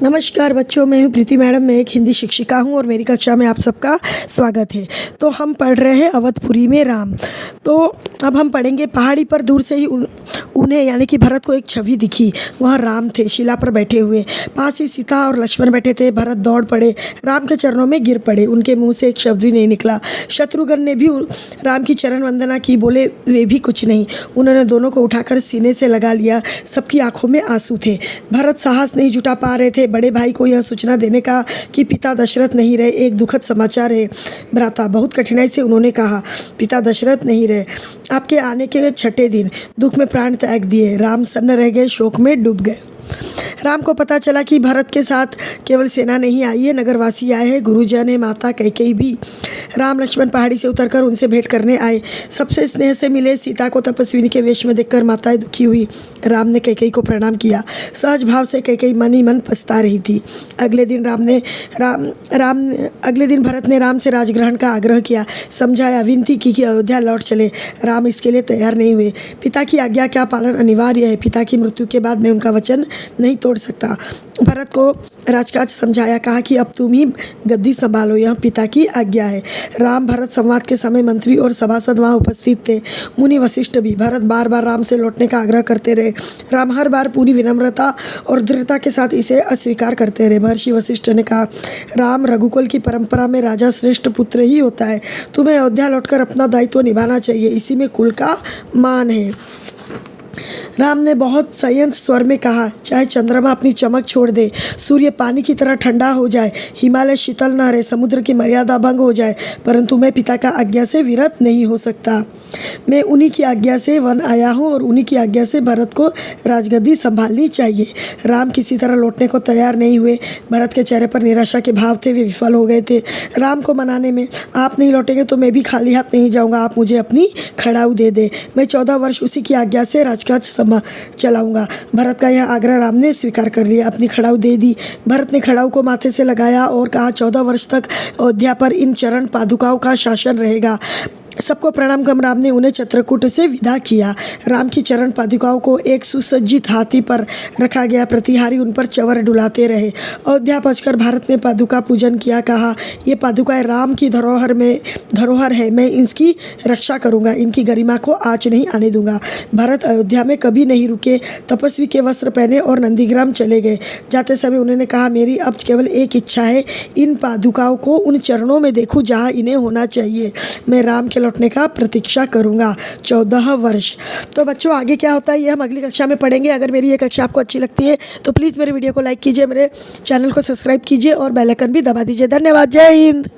नमस्कार बच्चों, मैं हूँ प्रीति मैडम। मैं एक हिंदी शिक्षिका हूँ और मेरी कक्षा में आप सबका स्वागत है। तो हम पढ़ रहे हैं अवधपुरी में राम। तो अब हम पढ़ेंगे। पहाड़ी पर दूर से ही उन्हें यानी कि भरत को एक छवि दिखी। वह राम थे, शिला पर बैठे हुए। पास ही सीता और लक्ष्मण बैठे थे। भरत दौड़ पड़े, राम के चरणों में गिर पड़े। उनके मुंह से एक शब्द भी नहीं निकला। शत्रुघ्न ने भी राम की चरण वंदना की, बोले वे भी कुछ नहीं। उन्होंने दोनों को उठाकर सीने से लगा लिया। सबकी आंखों में आंसू थे। भरत साहस नहीं जुटा पा रहे थे बड़े भाई को यह सूचना देने का कि पिता दशरथ नहीं रहे। एक दुखद समाचार है भ्राता। बहुत कठिनाई से उन्होंने कहा, पिता दशरथ नहीं रहे। आपके आने के 6ठे दिन दुख में प्राण त्याग दिए। राम सन्न रह गए, शोक में डूब गए। राम को पता चला कि भरत के साथ केवल सेना नहीं आई है, नगरवासी आए हैं। गुरुजन है, माता कैकेयी भी। राम लक्ष्मण पहाड़ी से उतरकर उनसे भेंट करने आए। सबसे स्नेह से मिले। सीता को तपस्विनी के वेश में देखकर माताएं दुखी हुई। राम ने कैकेयी को प्रणाम किया। सहज भाव से कैकेयी मन ही मन पछता रही थी। अगले दिन भरत ने राम से राजग्रहण का आग्रह किया, समझाया, विनती की कि अयोध्या लौट चले। राम इसके लिए तैयार नहीं हुए। पिता की आज्ञा का पालन अनिवार्य है। पिता की मृत्यु के बाद मैं उनका वचन नहीं तोड़ सकता। भरत को राजकाज समझाया, कहा कि अब तुम ही गद्दी संभालो, यह पिता की आज्ञा है। राम भरत संवाद के समय मंत्री और सभासद वहाँ उपस्थित थे, मुनि वशिष्ठ भी। भरत बार बार राम से लौटने का आग्रह करते रहे। राम हर बार पूरी विनम्रता और दृढ़ता के साथ इसे अस्वीकार करते रहे। महर्षि वशिष्ठ ने कहा, राम रघुकुल की परंपरा में राजा श्रेष्ठ पुत्र ही होता है। तुम्हें अयोध्या लौटकर अपना दायित्व निभाना चाहिए, इसी में कुल का मान है। राम ने बहुत संयत स्वर में कहा, चाहे चंद्रमा अपनी चमक छोड़ दे, सूर्य पानी की तरह ठंडा हो जाए, हिमालय शीतल न रहे, समुद्र की मर्यादा भंग हो जाए, परंतु मैं पिता का आज्ञा से विरत नहीं हो सकता। मैं उन्हीं की आज्ञा से वन आया हूँ और उन्हीं की आज्ञा से भरत को राजगद्दी संभालनी चाहिए। राम किसी तरह लौटने को तैयार नहीं हुए। भरत के चेहरे पर निराशा के भाव थे, वे विफल हो गए थे राम को मनाने में। आप नहीं लौटेंगे तो मैं भी खाली हाथ नहीं जाऊँगा, आप मुझे अपनी खड़ाऊ दे दे। मैं 14 वर्ष उसी की आज्ञा से राजकाज चलाऊंगा। भरत का यह आग्रह राम ने स्वीकार कर लिया, अपनी खड़ाऊ दे दी। भरत ने खड़ाऊ को माथे से लगाया और कहा, 14 वर्ष तक अयोध्या पर इन चरण पादुकाओं का शासन रहेगा। सबको प्रणाम कर राम ने उन्हें चित्रकूट से विदा किया। राम की चरण पादुकाओं को एक सुसज्जित हाथी पर रखा गया। प्रतिहारी उन पर चवर डुलाते रहे। अयोध्या पहुंचकर भारत ने पादुका पूजन किया। कहा, ये पादुकाएं राम की धरोहर है, मैं इसकी रक्षा करूंगा, इनकी गरिमा को आँच नहीं आने दूंगा। भरत अयोध्या में कभी नहीं रुके, तपस्वी के वस्त्र पहने और नंदीग्राम चले गए। जाते समय उन्होंने कहा, मेरी अब केवल एक इच्छा है, इन पादुकाओं को उन चरणों में देखूं जहाँ इन्हें होना चाहिए। मैं राम के लौटने का प्रतीक्षा करूंगा। 14 वर्ष। तो बच्चों, आगे क्या होता है ये हम अगली कक्षा में पढ़ेंगे। अगर मेरी ये कक्षा आपको अच्छी लगती है तो प्लीज़ मेरे वीडियो को लाइक कीजिए, मेरे चैनल को सब्सक्राइब कीजिए और बेल आइकन भी दबा दीजिए। धन्यवाद। जय हिंद।